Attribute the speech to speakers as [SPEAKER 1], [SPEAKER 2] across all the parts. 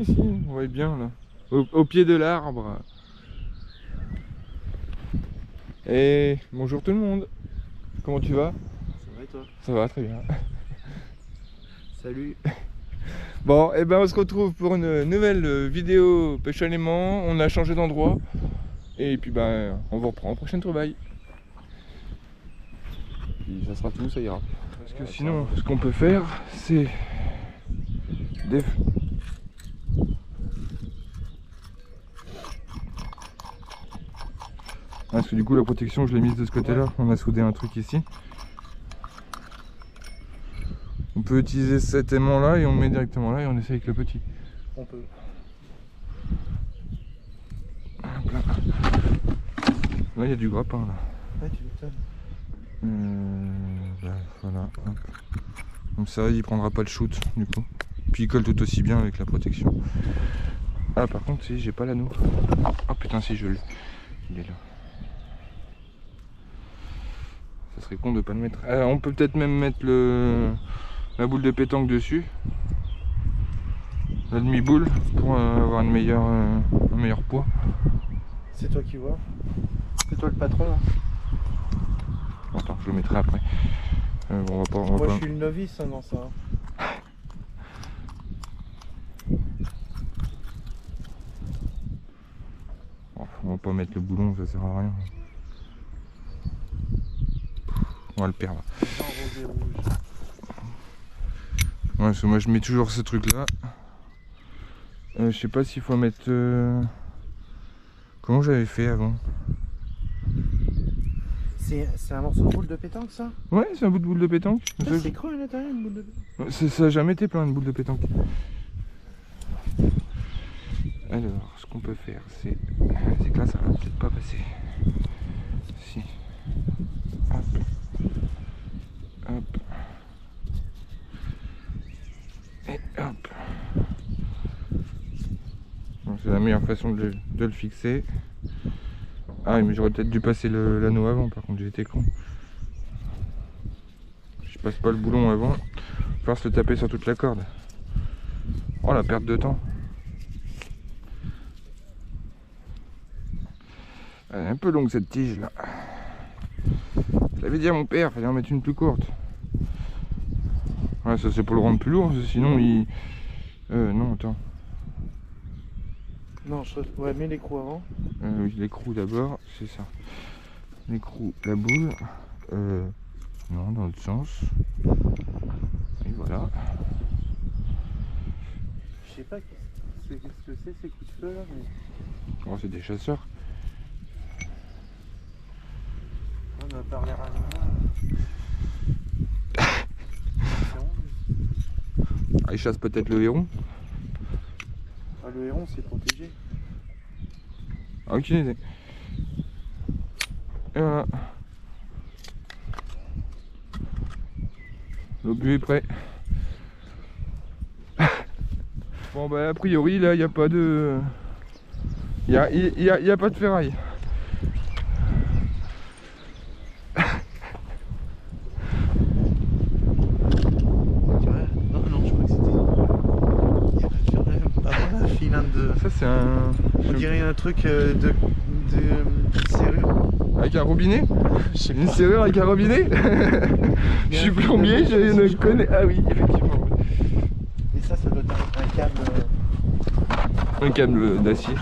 [SPEAKER 1] Si, on va être bien là. Au pied de l'arbre. Et bonjour tout le monde. Comment tu vas?
[SPEAKER 2] Ça va et toi?
[SPEAKER 1] Ça va très bien.
[SPEAKER 2] Salut.
[SPEAKER 1] Bon, et ben on se retrouve pour une nouvelle vidéo pêche à l'aimant. On a changé d'endroit. Et puis ben on vous reprend en prochaine trouvaille. Puis ça sera tout, ça ira. Parce que sinon, ce qu'on peut faire, c'est des... Parce que du coup la protection je l'ai mise de ce côté là, on a soudé un truc ici. On peut utiliser cet aimant là et on le met directement là et on essaie avec le petit.
[SPEAKER 2] On peut.
[SPEAKER 1] Hop là. Là il y a du grappin là.
[SPEAKER 2] Ouais, tu m'étonnes.
[SPEAKER 1] Voilà. Hop. Comme ça il prendra pas le shoot du coup. Puis il colle tout aussi bien avec la protection. Ah par contre si j'ai pas l'anneau. Oh putain si je l'ai. Il est là. Ça serait con de pas le mettre. On peut peut-être même mettre la boule de pétanque dessus. La demi-boule pour avoir un meilleur poids.
[SPEAKER 2] C'est toi qui vois. C'est toi le patron. Hein.
[SPEAKER 1] Attends, je le mettrai après. On va pas,
[SPEAKER 2] Moi je suis le novice hein, dans ça.
[SPEAKER 1] On va pas mettre le boulon, ça sert à rien. On va le perdre. Ouais, parce que moi je mets toujours ce truc là. Je sais pas s'il faut mettre... Comment j'avais fait avant?
[SPEAKER 2] C'est un morceau de boule de pétanque ça?
[SPEAKER 1] Ouais, c'est un bout de boule de pétanque.
[SPEAKER 2] C'est creux à l'intérieur une boule de pétanque.
[SPEAKER 1] Ça a jamais été plein de boules de pétanque. Alors, ce qu'on peut faire, c'est que là ça va peut-être pas passer. Si. Hop. Hop. Et hop. C'est la meilleure façon de le fixer. Ah mais j'aurais peut-être dû passer l'anneau avant, par contre j'ai été con. Je passe pas le boulon avant. Il va falloir se le taper sur toute la corde. Oh la perte de temps. Elle est un peu longue cette tige là. Je l'avais dit à mon père, il fallait en mettre une plus courte. Ouais ça c'est pour le rendre plus lourd, sinon il... non attends.
[SPEAKER 2] Non, ouais, mets l'écrou avant.
[SPEAKER 1] Oui, l'écrou d'abord, c'est ça. L'écrou, la boule. Non, dans l'autre sens. Et voilà.
[SPEAKER 2] Je sais pas qu'est-ce que c'est ces coups de feu là, mais...
[SPEAKER 1] Oh, c'est des chasseurs.
[SPEAKER 2] On a parlé à
[SPEAKER 1] Ah, ils chassent peut-être le héron.
[SPEAKER 2] Ah, le héron c'est protégé.
[SPEAKER 1] Ah, aucune idée. Et voilà. L'obus est prêt. Bon bah a priori là il n'y a pas de... Il y a pas de ferraille.
[SPEAKER 2] Non, je crois que c'était... Il y a pas de ferraille. Ah, un filin de...
[SPEAKER 1] Ça c'est un...
[SPEAKER 2] On dirait un truc de serrure.
[SPEAKER 1] Avec un robinet?
[SPEAKER 2] Je sais
[SPEAKER 1] Une
[SPEAKER 2] pas.
[SPEAKER 1] serrure avec un robinet? Je suis plombier, je ne connais... Ah oui, effectivement.
[SPEAKER 2] Et ça doit être un câble...
[SPEAKER 1] Un câble d'acier.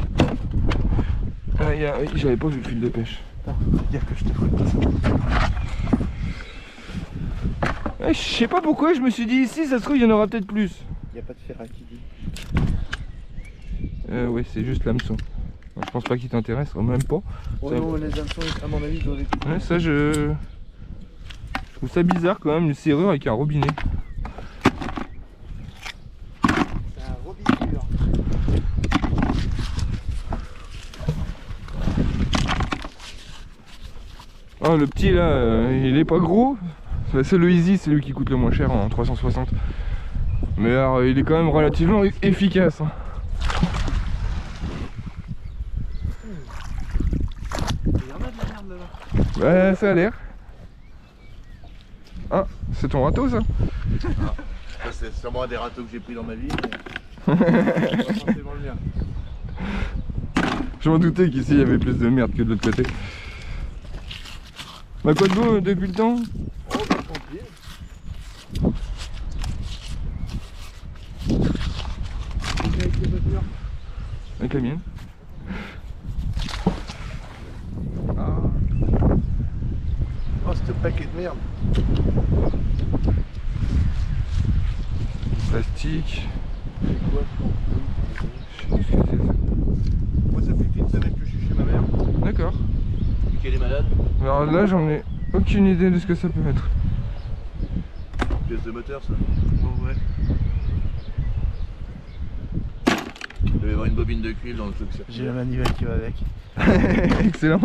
[SPEAKER 1] Ah, oui, j'avais pas vu le fil de pêche.
[SPEAKER 2] Attends, faut dire que je te vois ça.
[SPEAKER 1] Je sais pas pourquoi, je me suis dit ici, ça se trouve, il y en aura peut-être plus.
[SPEAKER 2] Il n'y a pas de ferraille qui dit.
[SPEAKER 1] Ouais, c'est juste l'hameçon. Je pense pas qu'il t'intéresse, même pas.
[SPEAKER 2] Ouais, non, les hameçons, à mon avis, doivent être...
[SPEAKER 1] Ouais, ça, je trouve ça bizarre quand même, une serrure avec un robinet.
[SPEAKER 2] C'est un robiture.
[SPEAKER 1] Oh, le petit là, il est pas gros. C'est le Easy, c'est lui qui coûte le moins cher en 360. Mais alors, il est quand même relativement efficace. Hein.
[SPEAKER 2] Il y en a de la merde là-bas.
[SPEAKER 1] Ouais, ça a l'air. Ah, c'est ton râteau ça?
[SPEAKER 2] C'est sûrement un des râteaux que j'ai pris dans ma vie. Mais... Pas forcément le mien.
[SPEAKER 1] Je m'en doutais qu'ici il y avait plus de merde que de l'autre côté. Bah quoi de beau depuis le temps?
[SPEAKER 2] Oh, bah, tranquille. Avec les voitures.
[SPEAKER 1] Avec la mienne.
[SPEAKER 2] Ah. Oh, ce paquet de merde.
[SPEAKER 1] Plastique.
[SPEAKER 2] C'est quoi?
[SPEAKER 1] Je sais pas ce que c'est ça.
[SPEAKER 2] Moi, ça fait une semaine que je suis chez ma mère.
[SPEAKER 1] D'accord.
[SPEAKER 2] Qu'elle est malade.
[SPEAKER 1] Alors là j'en ai aucune idée de ce que ça peut être.
[SPEAKER 2] Pièce de moteur, ça. Bon, ouais. Il doit y avoir une bobine de cuivre dans le truc, ça. J'ai la manivelle qui va avec.
[SPEAKER 1] Excellent.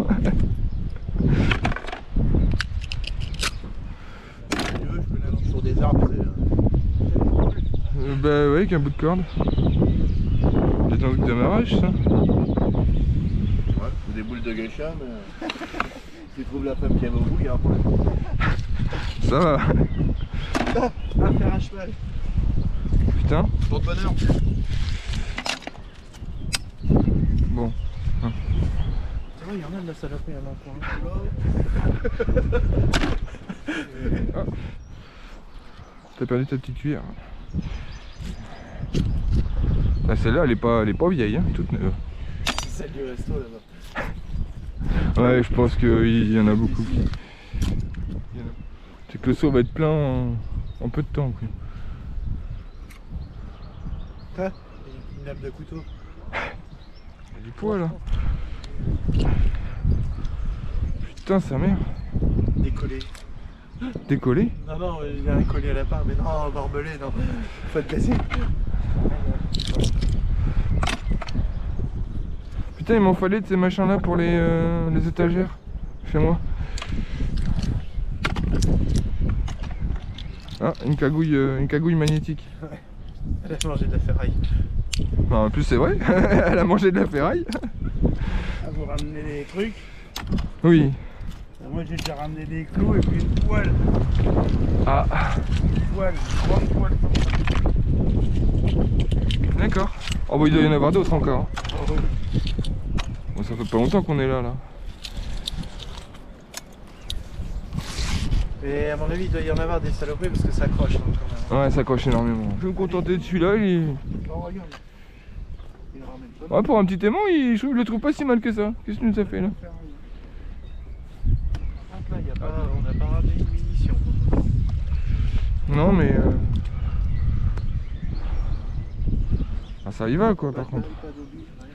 [SPEAKER 2] Si tu veux, je peux l'aller sur des arbres,
[SPEAKER 1] Bah ouais, avec un bout de corde. C'est un truc d'amarrage ça.
[SPEAKER 2] Ouais, c'est des boules de geisha, mais. Si tu trouves la femme qui aime au bout, il y a un problème.
[SPEAKER 1] Ça va.
[SPEAKER 2] Ah, faire un cheval.
[SPEAKER 1] Putain.
[SPEAKER 2] Pour de bonheur.
[SPEAKER 1] Bon.
[SPEAKER 2] Ça va, il y en a de la saloperie à l'encoin.
[SPEAKER 1] Ah. T'as perdu ta petite cuillère. Ah, celle-là elle est pas vieille, hein, toute neuve.
[SPEAKER 2] C'est celle du resto là-bas.
[SPEAKER 1] Ouais, je pense qu'il y en a beaucoup. C'est que le seau va être plein en peu de temps. Quoi.
[SPEAKER 2] Quoi? Une lame de couteau.
[SPEAKER 1] Il y a du poids là. Putain, sa mère.
[SPEAKER 2] Décollé.
[SPEAKER 1] Décollé?
[SPEAKER 2] Non, non, il y a un collier à la part, mais non, barbelé, non. Faut te casser.
[SPEAKER 1] Putain, il m'en fallait de ces machins là pour les étagères. Chez moi. Ah, une cagouille magnétique.
[SPEAKER 2] Ouais. Elle a mangé de la ferraille.
[SPEAKER 1] Bah, en plus, c'est vrai, elle a mangé de la ferraille.
[SPEAKER 2] Ah, vous ramenez des trucs.
[SPEAKER 1] Oui.
[SPEAKER 2] Moi, j'ai déjà ramené des clous et puis une poêle.
[SPEAKER 1] Ah,
[SPEAKER 2] Une poêle, une grande poêle comme ça.
[SPEAKER 1] d'accord. Oh, bah, il doit y en avoir d'autres encore.
[SPEAKER 2] Oh, oui.
[SPEAKER 1] Bon, ça fait pas longtemps qu'on est là.
[SPEAKER 2] Et à mon avis, il doit y en avoir des saloperies parce que ça accroche hein, quand même.
[SPEAKER 1] Ouais, ça accroche énormément. Je vais me contenter de celui-là.
[SPEAKER 2] Oh, regarde. Il ramène pas.
[SPEAKER 1] Ouais, pour un petit aimant, je le trouve pas si mal que ça. Qu'est-ce que tu nous as fait là?
[SPEAKER 2] Par contre, là, y a pas, on n'a pas ramené une munition.
[SPEAKER 1] Non, mais. Ah, ça y va quoi, par contre.
[SPEAKER 2] Pas d'obus, rien.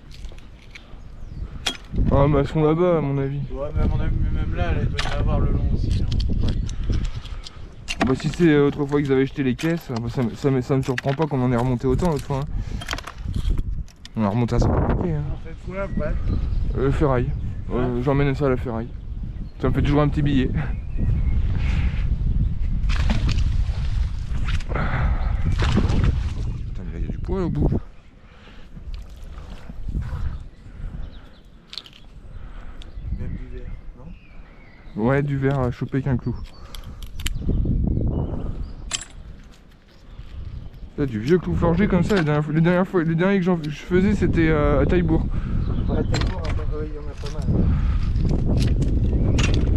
[SPEAKER 1] Ah, mais elles sont là-bas, à mon avis.
[SPEAKER 2] Ouais, mais à mon avis, même là, elle doit y en avoir le long aussi. Hein.
[SPEAKER 1] Bah, si c'est autrefois qu'ils avaient jeté les caisses, bah, ça me surprend pas qu'on en ait remonté autant l'autre fois. Hein. On a remonté à 100 paquets. Hein.
[SPEAKER 2] On fait quoi après?
[SPEAKER 1] Ferraille. J'emmène ça à la ferraille. Ça me fait toujours un petit billet. Putain, mais là, il y a du poids là, au bout.
[SPEAKER 2] Même du verre, non?
[SPEAKER 1] Ouais, du verre à choper avec un clou. Là, du vieux clou forgé comme ça, les derniers que je faisais c'était à Taillebourg.
[SPEAKER 2] Ouais, Taillebourg, il y en a pas mal.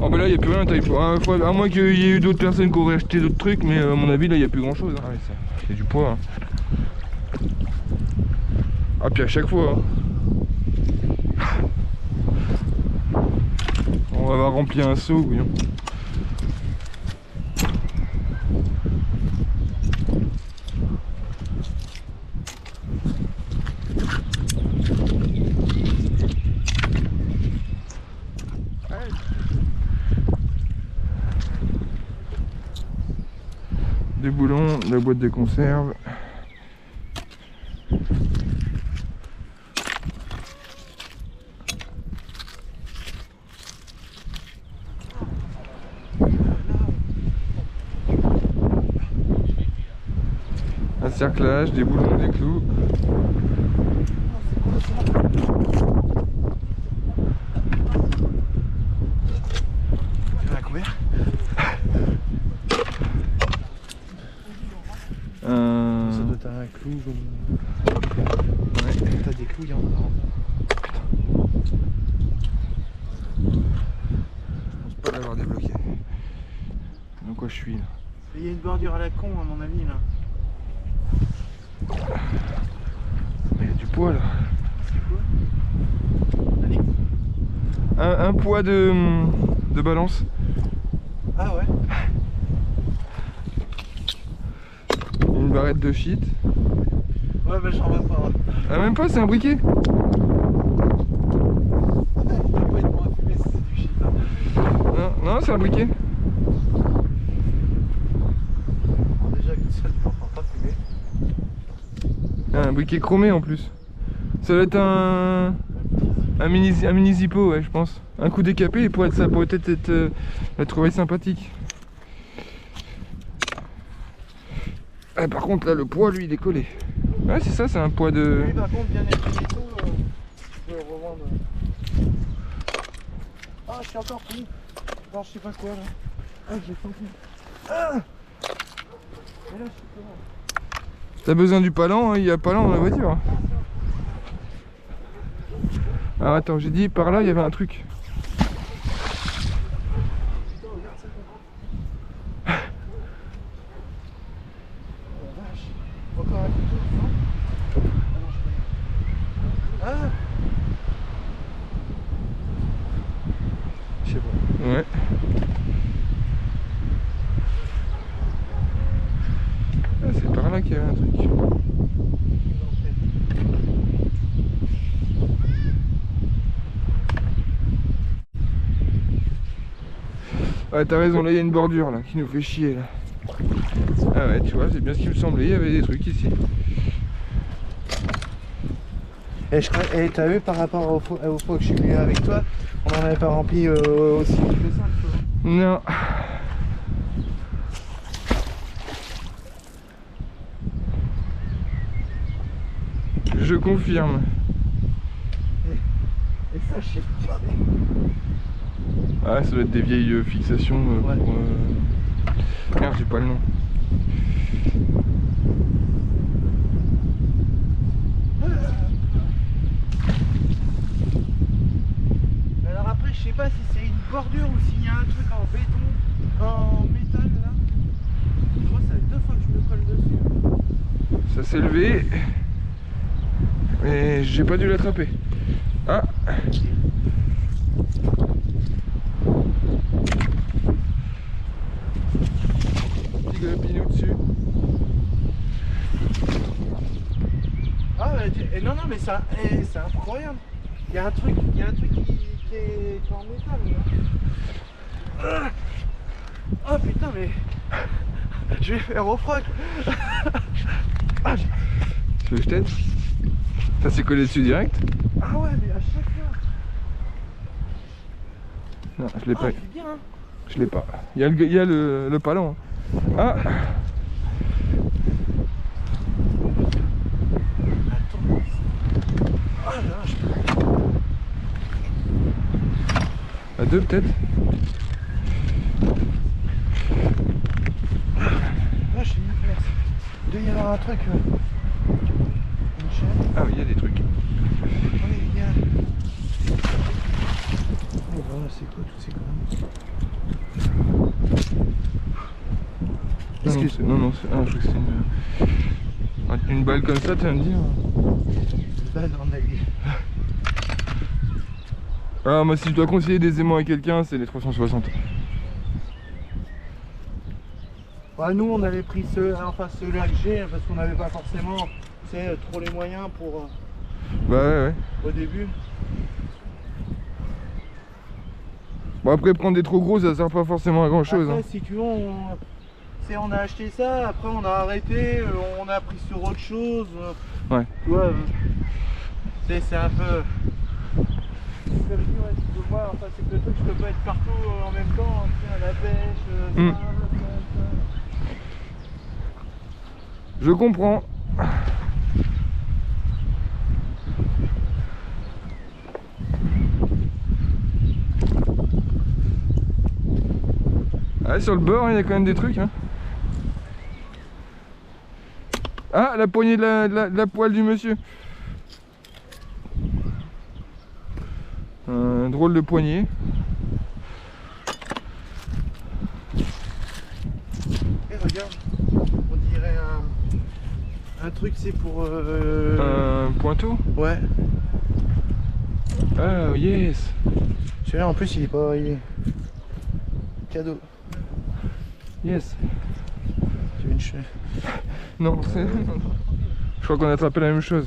[SPEAKER 1] Oh bah là il n'y a plus rien à Taillebourg, à moins qu'il y ait eu d'autres personnes qui auraient acheté d'autres trucs, mais à mon avis là il n'y a plus grand chose. Hein. Ouais, il y a du poids. Hein. Ah puis à chaque fois. Hein. On va remplir un seau, voyons. Des boulons, la boîte de conserve. Un cerclage, des boulons, des clous.
[SPEAKER 2] Tu veux un couvert? Ça doit être un clou
[SPEAKER 3] clous.
[SPEAKER 1] Ouais.
[SPEAKER 3] T'as des clous, il y en a.
[SPEAKER 1] Je pense pas l'avoir débloqué. Dans quoi je suis là?
[SPEAKER 3] Il y a une bordure à la con à mon avis là.
[SPEAKER 1] Il y a du poids là.
[SPEAKER 3] C'est quoi? Allez.
[SPEAKER 1] Un poids de balance.
[SPEAKER 3] Ah ouais.
[SPEAKER 1] Une barrette de shit.
[SPEAKER 3] Ouais bah j'en vois pas.
[SPEAKER 1] Ah même pas, c'est un briquet.
[SPEAKER 3] Ça peut être pour fumer si c'est du shit. Hein.
[SPEAKER 1] Non, c'est un briquet.
[SPEAKER 3] Bon, déjà que ça ne t'entend pas fumer.
[SPEAKER 1] Un briquet chromé en plus. Ça doit être un mini Zippo, ouais, je pense. Un coup décapé, ça pourrait peut-être être la trouvaille sympathique. Ah, par contre, là, le poids, lui, il est collé. Ouais, c'est ça, c'est un poids de...
[SPEAKER 3] Lui par contre bien épais et tout, je peux le revendre. Ah je suis encore pris dans je sais pas quoi là. Ah j'ai senti. Ah et là je suis comment?
[SPEAKER 1] T'as besoin du palan, hein, il y a palan dans la voiture. Alors attends, j'ai dit par là, il y avait un truc.
[SPEAKER 3] Putain regarde ça quoi. Oh la vache. Encore un couteau, non? Ah je sais pas.
[SPEAKER 1] Ouais. Ah, c'est par là qu'il y avait un truc. Ouais, t'as raison, là il y a une bordure là qui nous fait chier là. Ah ouais, tu vois, c'est bien ce qui me semblait, il y avait des trucs ici.
[SPEAKER 3] Et t'as vu par rapport aux fois que je suis venu avec toi, on en avait pas rempli aussi vite que ça, tu vois.
[SPEAKER 1] Non. Je confirme.
[SPEAKER 3] Et ça je sais pas.
[SPEAKER 1] Ah, ça doit être des vieilles fixations
[SPEAKER 3] Ouais.
[SPEAKER 1] pour... Merde, j'ai pas le nom.
[SPEAKER 3] Alors après je sais pas si c'est une bordure ou s'il y a un truc en béton, en métal là. Moi ça fait 2 fois que je me colle dessus.
[SPEAKER 1] Ça s'est levé. Mais j'ai pas dû l'attraper. Ah. Petit galapinou dessus.
[SPEAKER 3] Ah non mais ça, c'est incroyable. Il y a un truc qui est en métal là. Oh putain mais je vais faire au froc. Ah,
[SPEAKER 1] Tu veux que je t'aide? Ça s'est collé dessus direct?
[SPEAKER 3] ah ouais mais à chaque fois.
[SPEAKER 1] Non, je l'ai
[SPEAKER 3] Ah
[SPEAKER 1] pas.
[SPEAKER 3] c'est bien hein.
[SPEAKER 1] Je l'ai pas. Il y a le palan. Ah.
[SPEAKER 3] Attends. Ah là je peux.
[SPEAKER 1] À deux peut-être.
[SPEAKER 3] Là je suis une place. Il doit y avoir un truc. Une chaîne.
[SPEAKER 1] Ah oui, il y a des trucs.
[SPEAKER 3] Oui, il y a. Oh voilà, c'est quoi toutes ces conneries?
[SPEAKER 1] Non, c'est... Ah, je crois que c'est une balle comme ça, tu vas me dire.
[SPEAKER 3] Une balle en allié.
[SPEAKER 1] Ah, moi si je dois conseiller des aimants à quelqu'un, c'est les 360.
[SPEAKER 3] Bah, nous on avait pris ceux-là que j'ai parce qu'on n'avait pas forcément trop les moyens pour
[SPEAKER 1] Bah ouais.
[SPEAKER 3] au début.
[SPEAKER 1] Bon après prendre des trop gros ça sert pas forcément à grand chose.
[SPEAKER 3] Après, si tu veux, on a acheté ça, après on a arrêté, on a pris sur autre chose.
[SPEAKER 1] Ouais.
[SPEAKER 3] Tu vois, c'est un peu. Comme je dis, ouais, tu peux voir, enfin, c'est que le truc, je peux pas être partout en même temps, tu sais, à la pêche, ça.
[SPEAKER 1] Je comprends. Ah, sur le bord, il y a quand même des trucs. Hein. Ah, la poignée de la poêle du monsieur. Un drôle de poignée.
[SPEAKER 3] Et regarde, on dirait un truc, c'est pour...
[SPEAKER 1] Un pointeau.
[SPEAKER 3] Ouais.
[SPEAKER 1] Ah, yes.
[SPEAKER 3] Celui-là en plus il est pas... Il est... Cadeau.
[SPEAKER 1] Yes.
[SPEAKER 3] Tu veux une chaîne?
[SPEAKER 1] Non, c'est... Je crois qu'on a attrapé la même chose.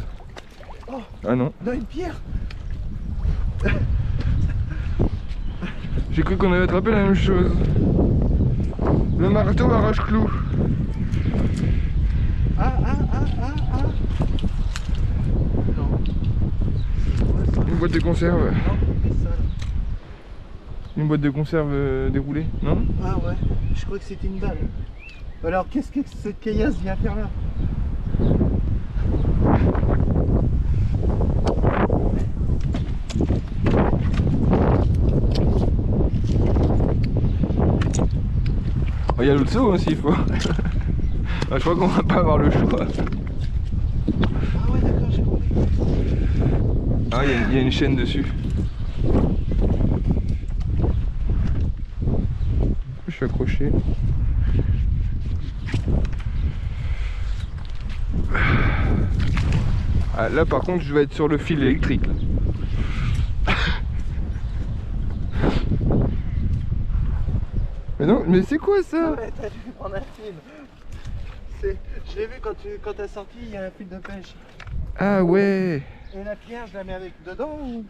[SPEAKER 3] Oh.
[SPEAKER 1] Ah non.
[SPEAKER 3] Non, une pierre.
[SPEAKER 1] J'ai cru qu'on avait attrapé la même chose. Le marteau arrache-clou.
[SPEAKER 3] Ah. Non.
[SPEAKER 1] Une boîte de conserve.
[SPEAKER 3] Non, c'est ça là.
[SPEAKER 1] Une boîte de conserve déroulée, non?
[SPEAKER 3] Ah ouais, je crois que c'était une balle. Alors qu'est-ce que cette caillasse vient faire là?
[SPEAKER 1] Oh, il y a l'autre saut s'il faut. Ah, je crois qu'on va pas avoir le choix.
[SPEAKER 3] Ah ouais d'accord, j'ai compris.
[SPEAKER 1] Ah, il y a une chaîne dessus. Je suis accroché. Ah, là par contre je vais être sur le fil électrique là. Mais non, mais c'est quoi ça?
[SPEAKER 3] Ouais, t'as dû prendre un fil. Je l'ai vu quand t'as sorti, il y a un fil de pêche.
[SPEAKER 1] Ah ouais.
[SPEAKER 3] Et la pierre, je la mets avec dedans ou...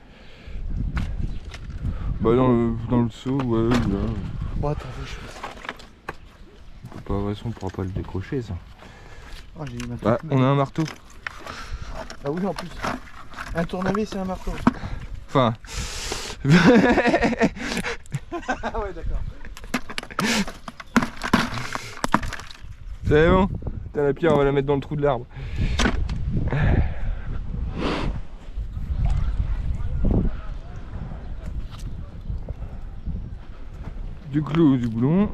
[SPEAKER 1] Bah dans le seau, ouais, là.
[SPEAKER 3] Bon attends, je fais ça.
[SPEAKER 1] De toute façon on pourra pas le décrocher ça.
[SPEAKER 3] Oh, j'ai eu ma
[SPEAKER 1] Ah, on a un marteau.
[SPEAKER 3] Ah oui en plus. Un tournevis c'est un marteau.
[SPEAKER 1] Enfin.
[SPEAKER 3] Ah ouais d'accord.
[SPEAKER 1] C'est bon. T'as la pierre, on va la mettre dans le trou de l'arbre. Du clou, du boulon.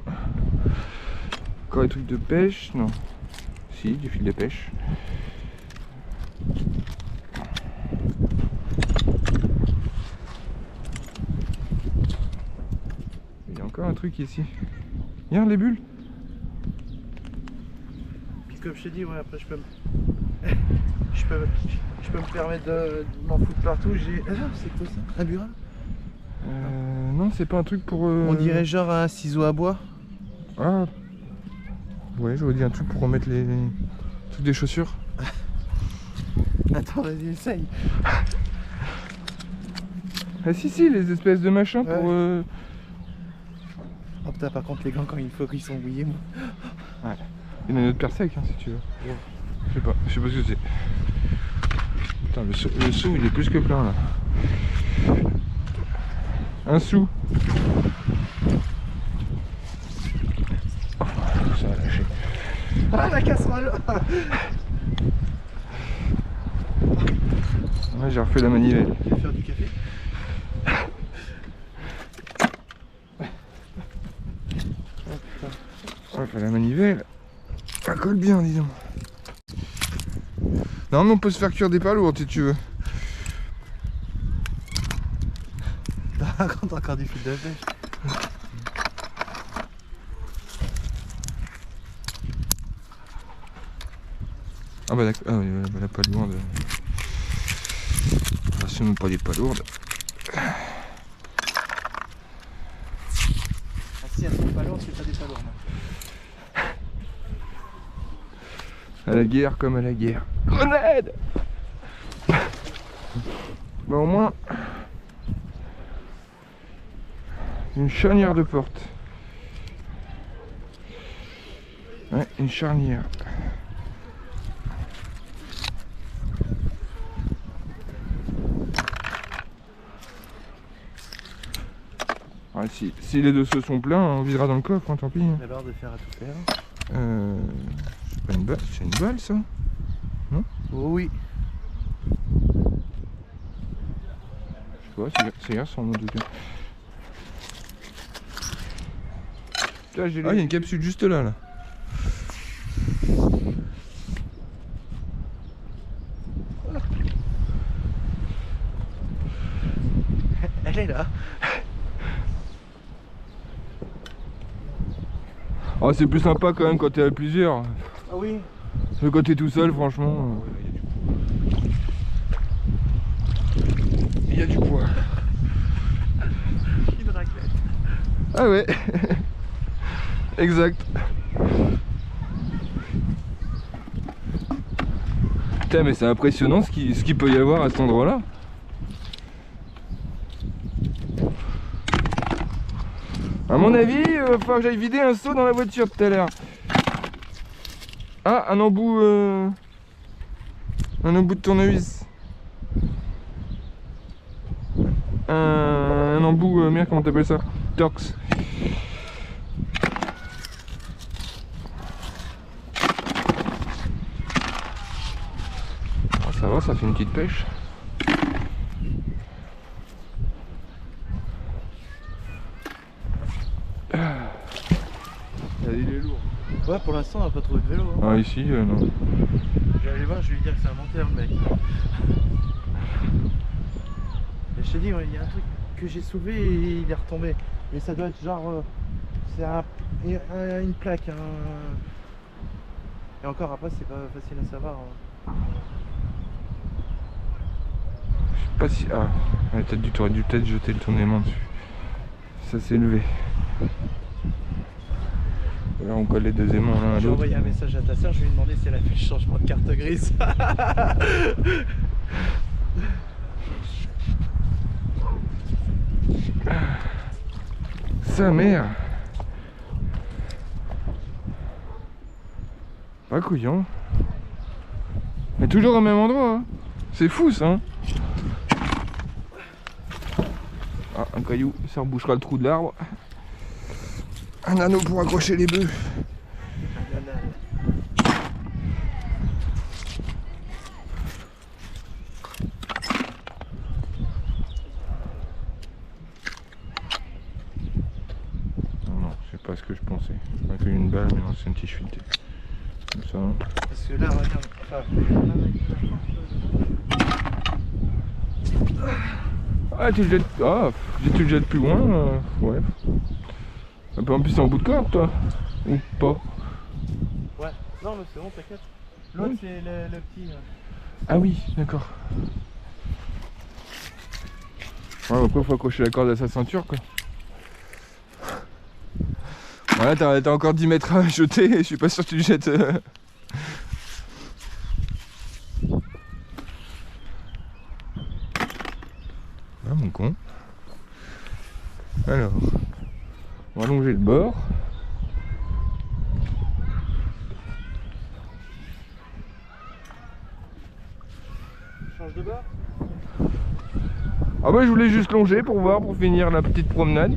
[SPEAKER 1] Encore des trucs de pêche, non. Si, du fil de pêche. Il y a encore un truc ici. Regarde les bulles.
[SPEAKER 3] Puis comme je t'ai dit, ouais, après je peux me permettre de m'en foutre partout. J'ai... Ah, c'est quoi ça? Un burin?
[SPEAKER 1] Non, c'est pas un truc pour...
[SPEAKER 3] On dirait genre un ciseau à bois.
[SPEAKER 1] Ah. Ouais, j'aurais dit un truc pour remettre les trucs des chaussures.
[SPEAKER 3] Attends, vas-y, essaye.
[SPEAKER 1] Ah si, les espèces de machins pour...
[SPEAKER 3] Oh putain, par contre, les gants, quand il faut qu'ils sont mouillés, moi.
[SPEAKER 1] Ouais. Il y en a une autre paire sec, hein, si tu veux.
[SPEAKER 3] Ouais.
[SPEAKER 1] Je sais pas ce que c'est. Putain, le seau, il est plus que plein, là. Un sou. Oh, ça va lâcher.
[SPEAKER 3] Ah, la casserole.
[SPEAKER 1] Ouais, j'ai refait la manivelle.
[SPEAKER 3] Tu veux faire du café?
[SPEAKER 1] Ouais, la manivelle. Ça colle bien, dis donc. Non, mais on peut se faire cuire des palourdes si tu veux.
[SPEAKER 3] Quand t'as encore du fil de pêche.
[SPEAKER 1] Ah bah d'accord, ah oui, la palourde. Ah, c'est même pas des palourdes.
[SPEAKER 3] Ah si, elles sont pas lourdes, c'est pas des palourdes.
[SPEAKER 1] À la guerre comme à la guerre. Grenade. Bah au moins une charnière de porte. Ouais, une charnière. Ouais, si les deux seaux sont pleins, on videra dans le coffre, hein, tant pis.
[SPEAKER 3] Alors de faire à tout faire.
[SPEAKER 1] C'est pas une balle, c'est une balle ça.
[SPEAKER 3] Oh oui.
[SPEAKER 1] Je sais pas, c'est hier en tout cas. Ah, il y a une capsule juste là.
[SPEAKER 3] elle est là.
[SPEAKER 1] Oh, c'est plus sympa quand même quand t'es à plusieurs.
[SPEAKER 3] Ah oui.
[SPEAKER 1] Parce que quand t'es tout seul, franchement. Il y a du poids.
[SPEAKER 3] Une raclette.
[SPEAKER 1] Ah ouais. Exact. Putain, mais c'est impressionnant ce qu'il peut y avoir à cet endroit-là. À mon avis, il va falloir que j'aille vider un seau dans la voiture tout à l'heure. Ah, un embout de tournevis. Un embout, merde, comment t'appelles ça? Torx. Oh, ça va, ça fait une petite pêche. Il est lourd.
[SPEAKER 3] Ouais, pour l'instant, on n'a pas trouvé de vélo. Hein.
[SPEAKER 1] Ah, ici, non.
[SPEAKER 3] Je vais aller voir, je vais lui dire que c'est un menteur, le mec. Et je te dis, il y a un truc que j'ai soulevé et il est retombé. Mais ça doit être genre. C'est une plaque. Et encore, après, c'est pas facile à savoir.
[SPEAKER 1] Je sais pas si. Ah, t'aurais dû peut-être jeter le tournement dessus. Ça s'est levé. Là, on colle les deux aimants l'un à
[SPEAKER 3] Je vais
[SPEAKER 1] l'autre.
[SPEAKER 3] envoyer un message à ta soeur, je vais lui demander si elle a fait le changement de carte grise.
[SPEAKER 1] Sa mère. Pas couillon. Mais toujours au même endroit. Hein. C'est fou ça. Hein. Ah, un caillou, ça rebouchera le trou de l'arbre. Un anneau pour accrocher les bœufs. Non, c'est pas ce que je pensais. Pas que une balle, mais non, c'est un petit chuté. Comme ça.
[SPEAKER 3] Parce que là, regarde. Enfin,
[SPEAKER 1] Ah, tu le jettes. Ah, tu le jettes plus loin. Ouais. Un peu en plus, c'est en bout de corde, toi. Ou pas.
[SPEAKER 3] ouais, non, mais c'est bon, t'inquiète. L'autre,
[SPEAKER 1] Oui.
[SPEAKER 3] c'est le petit.
[SPEAKER 1] Ah oui, d'accord. Ouais, après, faut accrocher la corde à sa ceinture, quoi. Voilà, t'as encore 10 mètres à jeter, et je suis pas sûr que tu le jettes. Ah, mon con. Alors, on va allonger le bord.
[SPEAKER 3] Change de bord.
[SPEAKER 1] Ah bah je voulais juste longer pour voir, pour finir la petite promenade.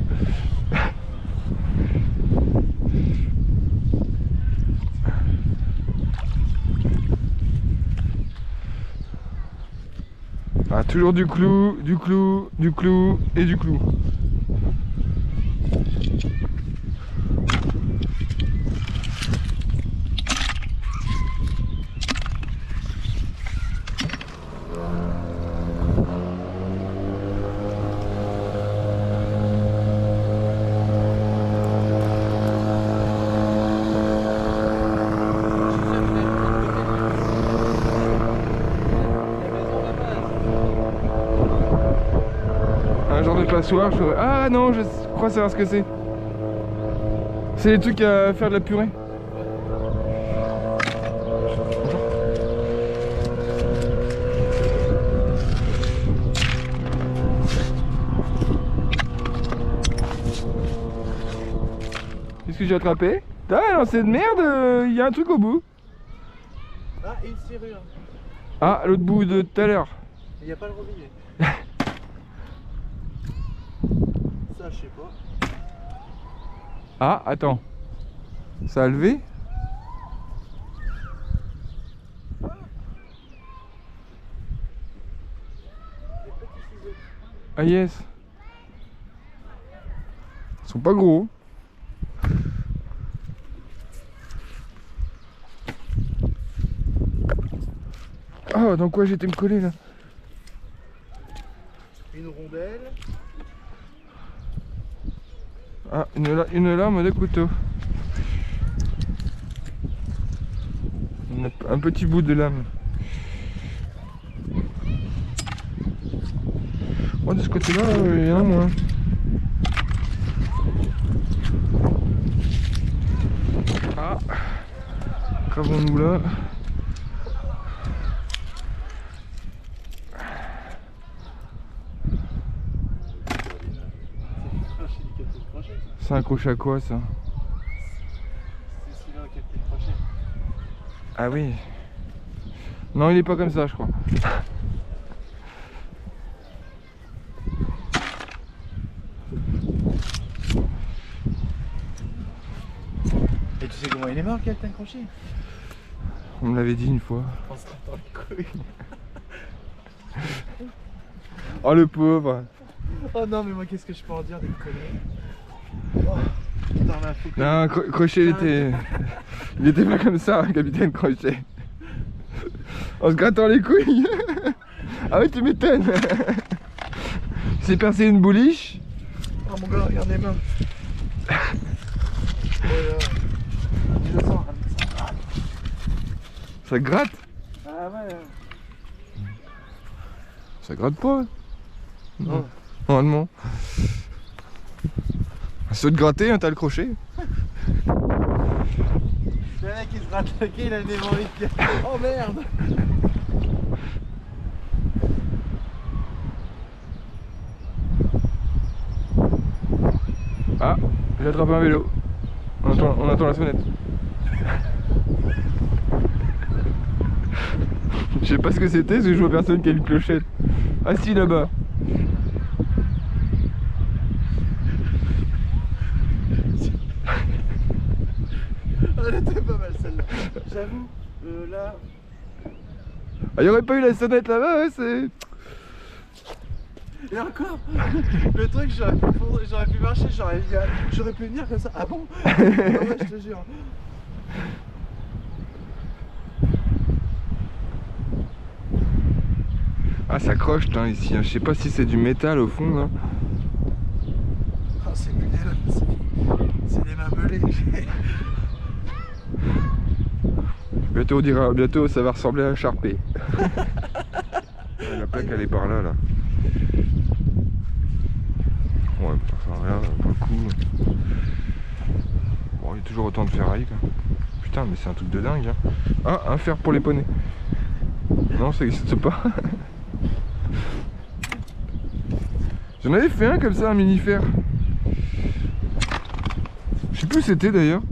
[SPEAKER 1] Ah, toujours du clou, du clou, du clou et du clou. Un genre de passoire, je... Ah non, je crois savoir ce que c'est. C'est les trucs à faire de la purée. Qu'est-ce que j'ai attrapé? Ah non, c'est de merde, il y a un truc au bout.
[SPEAKER 3] Ah, et une serrure.
[SPEAKER 1] Ah, à l'autre bout de tout à l'heure.
[SPEAKER 3] Il n'y a pas le robinet. Ça, je sais pas.
[SPEAKER 1] Ah, attends. Ça a levé?
[SPEAKER 3] Des petits ciseaux.
[SPEAKER 1] Ah yes. Ils sont pas gros. Ah, dans quoi j'étais me coller là?
[SPEAKER 3] Une rondelle.
[SPEAKER 1] Ah, une lame de couteau. Un petit bout de lame. Oh, de ce côté-là, il y en a moins. Ah, qu'avons-nous là? C'est un crochet à quoi ça?
[SPEAKER 3] C'est celui-là qui a fait le crochet.
[SPEAKER 1] Ah oui. Non, il est pas comme ça, je crois.
[SPEAKER 3] Et tu sais comment il est mort, Captain Crochet?
[SPEAKER 1] On me l'avait dit une fois.
[SPEAKER 3] On se tape dans les couilles.
[SPEAKER 1] Oh le pauvre.
[SPEAKER 3] Oh non, mais moi, qu'est-ce que je peux en dire des conneries? Oh, putain, la fouque.
[SPEAKER 1] Non, Crochet, il était pas comme ça, capitaine Crochet. En se grattant les couilles. Ah oui, tu m'étonnes. Il s'est percé une bouliche.
[SPEAKER 3] Oh mon gars, regarde les mains. Oh là. Je le sens,
[SPEAKER 1] Ça gratte.
[SPEAKER 3] ah ouais.
[SPEAKER 1] Ça gratte pas.
[SPEAKER 3] Non.
[SPEAKER 1] Normalement. Ceux de gratter, hein, t'as le crochet.
[SPEAKER 3] Le mec il se gratte le quai, il a des envie de... Oh merde.
[SPEAKER 1] Ah, j'ai attrapé un vélo. On attend la sonnette. Je sais pas ce que c'était, parce que je vois personne qui a une clochette. Ah si, là-bas.
[SPEAKER 3] Elle était pas mal celle-là. J'avoue, là...
[SPEAKER 1] Ah, y aurait pas eu la sonnette là-bas, ouais, c'est...
[SPEAKER 3] Et encore, le truc, j'aurais pu marcher, j'aurais pu venir comme ça. Ah bon? Non, ouais, je te jure.
[SPEAKER 1] Ah, ça croche, hein, ici. Je sais pas si c'est du métal au fond, là.
[SPEAKER 3] Oh, c'est plus c'est des mains belées.
[SPEAKER 1] Bientôt, ça va ressembler à un charpé. La plaque, elle est par là, là. Ouais, enfin, rien, pour le coup. Bon, il y a toujours autant de ferraille, quoi. Putain, mais c'est un truc de dingue, hein. Ah, un fer pour les poneys. Non, ça n'existe pas. J'en avais fait un comme ça, un mini-fer. Je sais plus où c'était d'ailleurs.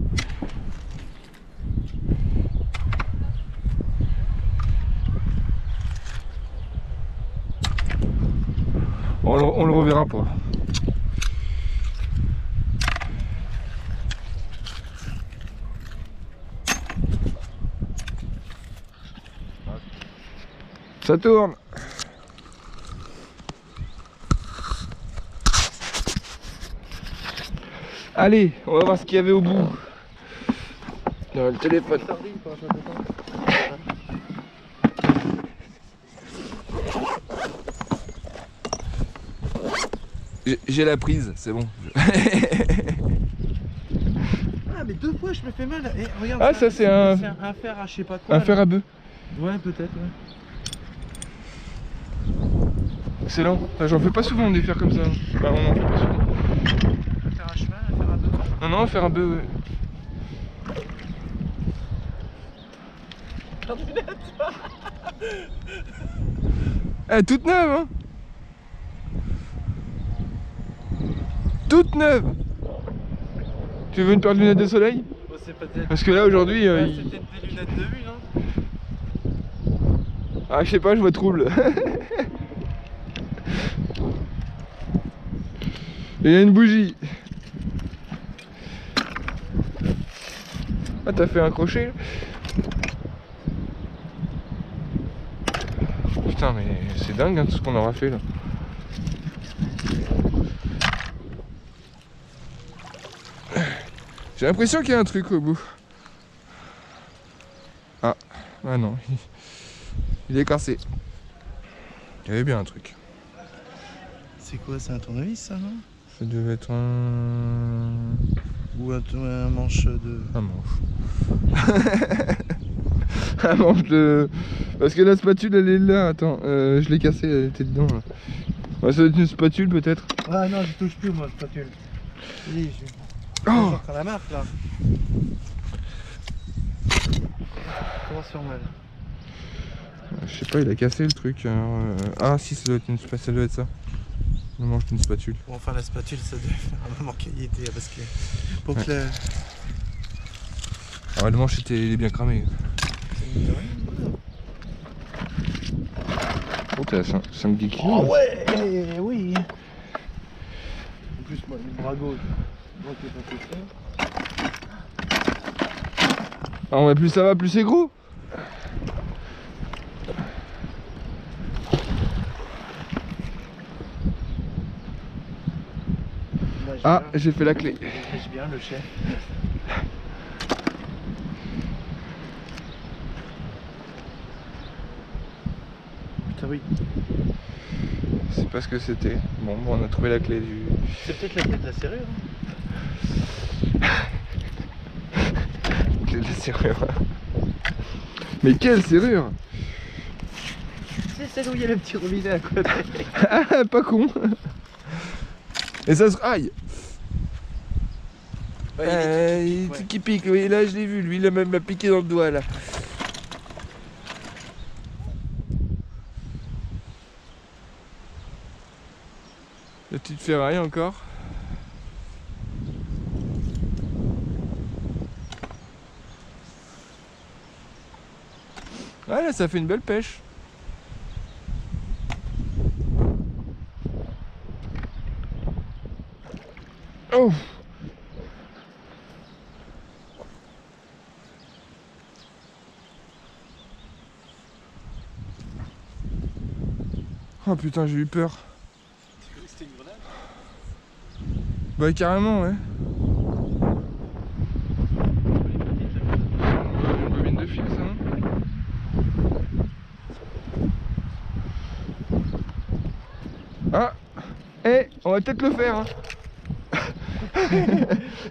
[SPEAKER 1] On le reverra pas. Ça tourne. Allez, on va voir ce qu'il y avait au bout. Le téléphone. J'ai la prise, c'est bon.
[SPEAKER 3] Ah mais 2 fois je me fais mal. Eh, regarde,
[SPEAKER 1] Ah, ça c'est un
[SPEAKER 3] fer à je sais pas quoi.
[SPEAKER 1] un fer à bœuf.
[SPEAKER 3] Ouais, peut-être, ouais.
[SPEAKER 1] Excellent. J'en fais pas souvent des fers comme ça. Bah, on en fait pas souvent.
[SPEAKER 3] Un fer à cheval, un fer à bœuf.
[SPEAKER 1] Non, non, un fer à bœuf, ouais. Elle est toute neuve, hein. Toute neuve. Tu veux une paire de lunettes de soleil?
[SPEAKER 3] Oh, c'est peut-être...
[SPEAKER 1] Parce que là aujourd'hui
[SPEAKER 3] C'était des lunettes de vue, non?
[SPEAKER 1] Ah, je sais pas, je vois trouble. Et il y a une bougie. Ah, t'as fait un crochet? Putain, mais c'est dingue, hein, tout ce qu'on aura fait là. J'ai l'impression qu'il y a un truc au bout. Ah, ah non, il est cassé. Il y avait bien un truc.
[SPEAKER 3] C'est quoi, c'est un tournevis ça, non?
[SPEAKER 1] Ça devait être un...
[SPEAKER 3] Ou un manche de...
[SPEAKER 1] Un manche. Un manche de... Parce que la spatule elle est là, attends, je l'ai cassée, elle était dedans là. Ouais, ça doit être une spatule peut-être.
[SPEAKER 3] Ah non, je touche plus moi, spatule. Oui, je...
[SPEAKER 1] Oh
[SPEAKER 3] Quand la marque là. Attention mal.
[SPEAKER 1] Je sais pas, il a cassé le truc. Alors, ah si, ça doit être ça doit être ça. Le manche d'une spatule.
[SPEAKER 3] Bon, enfin la spatule ça devait faire un moment qu'il y était parce que... Pour que le...
[SPEAKER 1] Ah ouais, le manche il est bien cramé. Oh t'as 5 kilos.
[SPEAKER 3] Oh ouais, oui. En plus moi, le bras gauche. Moi qui ai pas fait ça.
[SPEAKER 1] Ah ouais, plus ça va, plus c'est gros. Ah, j'ai fait la clé.
[SPEAKER 3] J'ai bien le chef. Putain oui.
[SPEAKER 1] C'est pas ce que c'était. Bon, on a trouvé la clé du...
[SPEAKER 3] C'est peut-être la clé de la serrure.
[SPEAKER 1] Clé de la serrure. Mais quelle serrure!
[SPEAKER 3] C'est celle où il y a le petit robinet à côté.
[SPEAKER 1] Ah, pas con. Et ça se... Aïe!
[SPEAKER 3] Ouais,
[SPEAKER 1] il est qui pique, oui, là je l'ai vu, lui il a même piqué dans le doigt là. La petite ferraille encore. Ouais là ça fait une belle pêche. Oh! Oh putain, j'ai eu peur.
[SPEAKER 3] C'était une grenade?
[SPEAKER 1] Bah carrément, ouais. Une bobine de fil, ça, non? Ah! Eh, on va peut-être le faire, hein.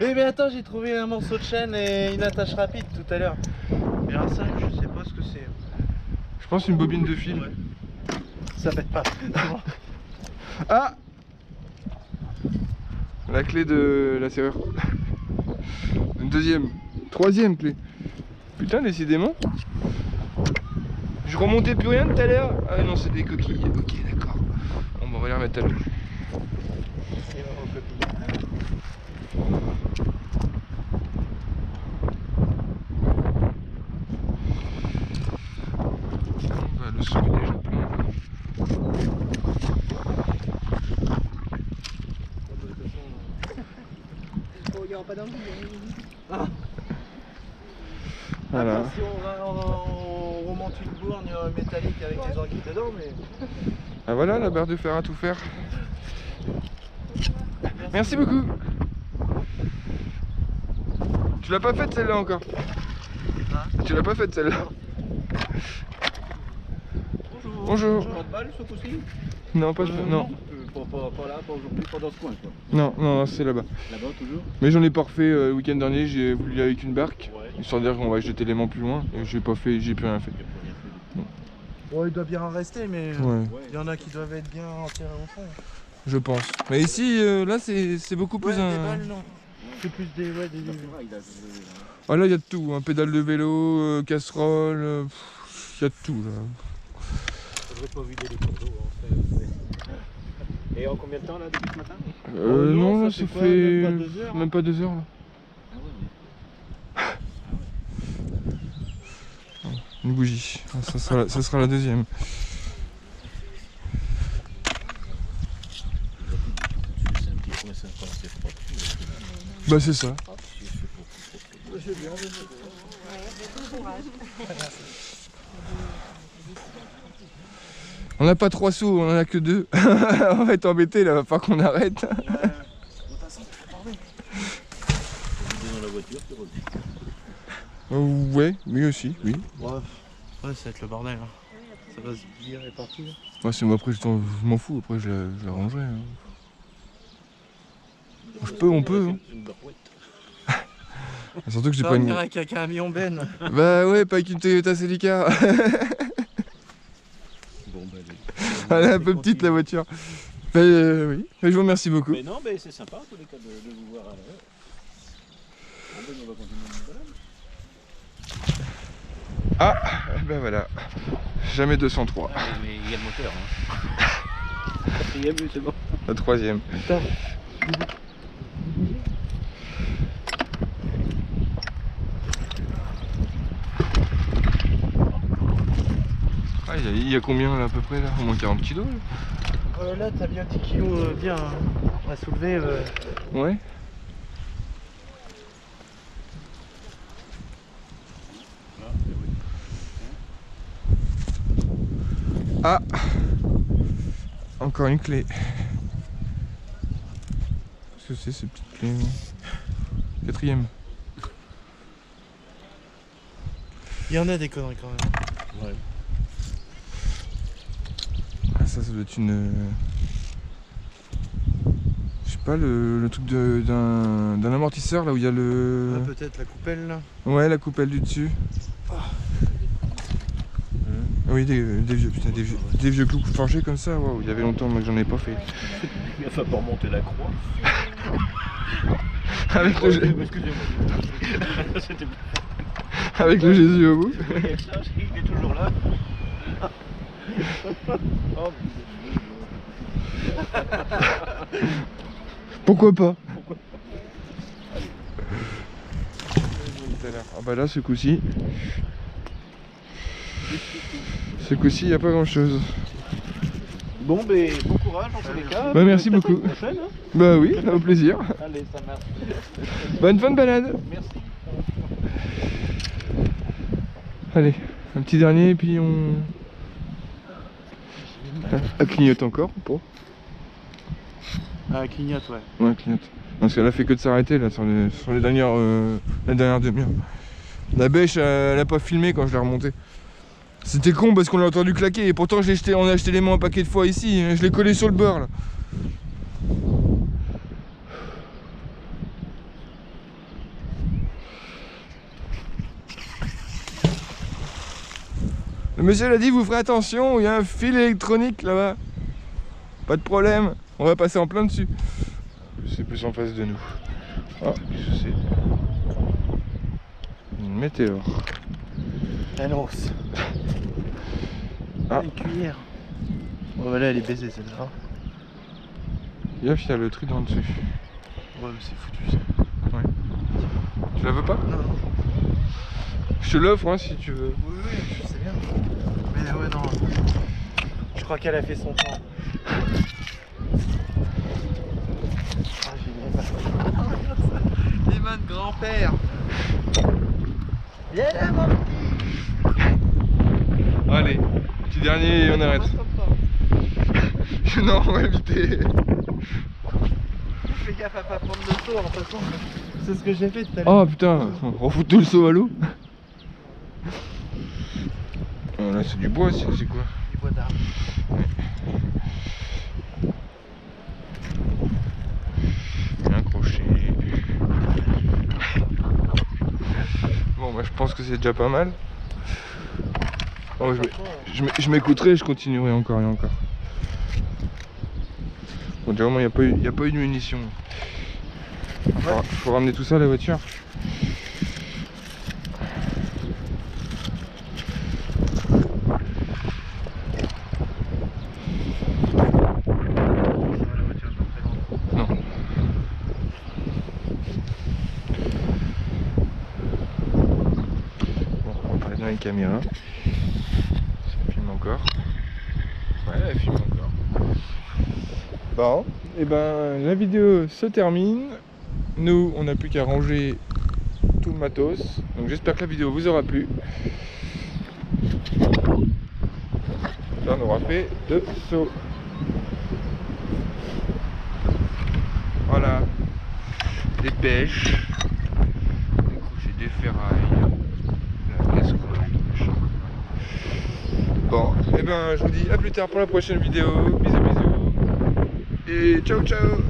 [SPEAKER 3] Eh mais attends, j'ai trouvé un morceau de chaîne et une attache rapide tout à l'heure. Mais alors ça, je sais pas ce que c'est.
[SPEAKER 1] Je pense une bobine de fil.
[SPEAKER 3] Ouais. Ça pète pas.
[SPEAKER 1] Ah! La clé de la serrure. Une deuxième. Troisième clé. Putain, décidément. Je remontais plus rien tout à l'heure. Ah non, c'est des coquilles. Ok, d'accord. Bon, bah, on va les remettre à l'eau. Bah, le son est déjà plein.
[SPEAKER 4] Il n'y aura pas d'anguille.
[SPEAKER 1] Voilà.
[SPEAKER 3] Si on remonte une bourne métallique avec des anguilles dedans, mais...
[SPEAKER 1] Ah voilà, la barre de fer à tout faire. Merci beaucoup. Tu l'as pas faite celle-là encore? Tu l'as pas faite celle-là?
[SPEAKER 3] Bonjour.
[SPEAKER 1] Bonjour.
[SPEAKER 2] Pas de balle ce coup-ci?
[SPEAKER 1] Non, pas non.
[SPEAKER 2] Pas là, pas aujourd'hui, pas dans ce coin quoi.
[SPEAKER 1] Non, non, c'est là-bas.
[SPEAKER 2] Là-bas toujours?
[SPEAKER 1] Mais j'en ai pas refait le week-end dernier, j'ai voulu y aller avec une barque.
[SPEAKER 2] Ouais.
[SPEAKER 1] Histoire de dire qu'on va jeter l'aimant plus loin. Et j'ai pas fait, j'ai plus rien fait.
[SPEAKER 3] Bon, il doit bien en rester, mais
[SPEAKER 1] Ouais,
[SPEAKER 3] il y en a qui doivent être bien enterrés au fond.
[SPEAKER 1] je pense. Mais ici, là, c'est beaucoup plus
[SPEAKER 3] Ouais,
[SPEAKER 1] un...
[SPEAKER 3] des balles, non. C'est plus des... Ouais, des...
[SPEAKER 1] Ah là, il y a de tout. Un pédale de vélo, casserole, il y a de tout là.
[SPEAKER 2] Faudrait pas vider les cours d'eau. Hein. Et en combien de temps là depuis ce matin?
[SPEAKER 1] Non, là,
[SPEAKER 3] ça
[SPEAKER 1] ça
[SPEAKER 3] fait quoi,
[SPEAKER 1] fait
[SPEAKER 3] même pas 2 heures,
[SPEAKER 1] même pas 2 heures là. Une bougie, ah, ça sera la deuxième.
[SPEAKER 2] C'est un petit coin, c'est propre.
[SPEAKER 1] Bah c'est ça. On n'a pas 3 sous, on en a que 2. On va être embêté là, va falloir qu'on arrête.
[SPEAKER 2] Dans la voiture, tu reviens.
[SPEAKER 1] Ouais, oui aussi, oui.
[SPEAKER 3] Ouais, ça va être le bordel. Hein. Ça va se virer partout.
[SPEAKER 1] Moi, si moi après je m'en fous, après je la rangerai. Hein. On peut. Hein. Surtout que j'ai
[SPEAKER 3] Ça
[SPEAKER 1] pas
[SPEAKER 3] va
[SPEAKER 1] une...
[SPEAKER 3] venir avec un camion Ben.
[SPEAKER 1] Bah ouais, pas avec une Toyota Celica.
[SPEAKER 2] Bon, bah,
[SPEAKER 1] Elle est un peu petite la voiture. Bah, oui, mais je vous remercie beaucoup.
[SPEAKER 2] mais non, mais c'est sympa en tous les cas de vous voir à l'heure. Bon, ben, on va continuer notre balade.
[SPEAKER 1] Ah, ben voilà. Jamais 203.
[SPEAKER 2] Ah, mais il y a le moteur. Hein. Quatrième, c'est bon.
[SPEAKER 1] La troisième. Ah, il y a combien là à peu près là? Au moins 40 kilos là.
[SPEAKER 3] Là t'as bien 10 kilos bien à soulever.
[SPEAKER 1] Ouais. Ah, encore une clé. Qu'est-ce que c'est ces petites clés? Quatrième.
[SPEAKER 3] Il y en a des conneries quand même.
[SPEAKER 2] Ouais.
[SPEAKER 1] Ah, ça doit être une... Je sais pas, le truc d'un amortisseur là où il y a le...
[SPEAKER 3] Ah, peut-être la coupelle là.
[SPEAKER 1] Ouais, la coupelle du dessus. Oui, des vieux clous forgés comme ça, waouh, il y avait longtemps moi que j'en ai pas fait.
[SPEAKER 2] Il va pas remonter la croix.
[SPEAKER 1] Avec le,
[SPEAKER 2] Excusez-moi. C'était
[SPEAKER 1] avec le Jésus au bout.
[SPEAKER 2] il est toujours là. Oh,
[SPEAKER 1] Pourquoi pas? Ah bah là, ce coup-ci, il n'y a pas grand-chose.
[SPEAKER 2] bon, ben, bon courage en tous les cas.
[SPEAKER 1] Bah, merci
[SPEAKER 2] Peut-être
[SPEAKER 1] beaucoup.
[SPEAKER 2] à une prochaine, hein.
[SPEAKER 1] Bah oui, au plaisir.
[SPEAKER 2] Allez, ça marche.
[SPEAKER 1] Bonne fin de balade.
[SPEAKER 2] Merci.
[SPEAKER 1] Allez, un petit dernier et puis on... Elle clignote encore ou pas?
[SPEAKER 3] Ah, clignote, ouais.
[SPEAKER 1] Ouais, elle clignote. Parce qu'elle a fait que de s'arrêter là sur les dernières, la dernière demi-heure. La bêche, elle a pas filmé quand je l'ai remontée. C'était con parce qu'on l'a entendu claquer et pourtant on a acheté l'aimant un paquet de fois ici. Je l'ai collé sur le beurre là. Le monsieur l'a dit, vous ferez attention, il y a un fil électronique là-bas. Pas de problème, on va passer en plein dessus. C'est plus en face de nous. Ah, qu'est-ce que c'est? Une météore.
[SPEAKER 3] Un os.
[SPEAKER 1] Ah.
[SPEAKER 3] Une cuillère. Bon, bah là, elle est baisée celle-là.
[SPEAKER 1] Yaf, il y a le trident dessus.
[SPEAKER 3] Ouais, mais c'est foutu ça.
[SPEAKER 1] Ouais. Tu la veux pas?
[SPEAKER 3] Non, non.
[SPEAKER 1] Je te l'offre hein, si tu veux.
[SPEAKER 3] Oui, oui, je sais bien. Mais ouais, non. Je crois qu'elle a fait son temps. Ah, j'ai les mains de grand-père. Viens là, mon petit.
[SPEAKER 1] Allez, petit dernier et on arrête. Non, on va éviter.
[SPEAKER 3] Fais gaffe à pas prendre le saut, en toute façon. C'est ce que j'ai fait tout à l'heure.
[SPEAKER 1] Oh putain, on fout tout le seau à l'eau. Oh, là c'est du bois, c'est quoi?
[SPEAKER 3] Du bois d'arbre.
[SPEAKER 1] Un crochet. Bon bah je pense que c'est déjà pas mal. Oh, je m'écouterai, je continuerai encore et encore. Bon déjà au moins il n'y a pas eu de munitions. Faut ramener tout ça à la voiture. Non. Bon, on va parler dans les caméras. Ça filme encore. Ouais, elle filme encore. Bon, et ben la vidéo se termine. Nous, on n'a plus qu'à ranger tout le matos. Donc j'espère que la vidéo vous aura plu. Là, on aura fait 2 sauts. Voilà. Des pêches. Des crochets, des ferrailles. La casse-croûte. Bon, et ben je vous dis à plus tard pour la prochaine vidéo. Bisous bisous. Et ciao ciao.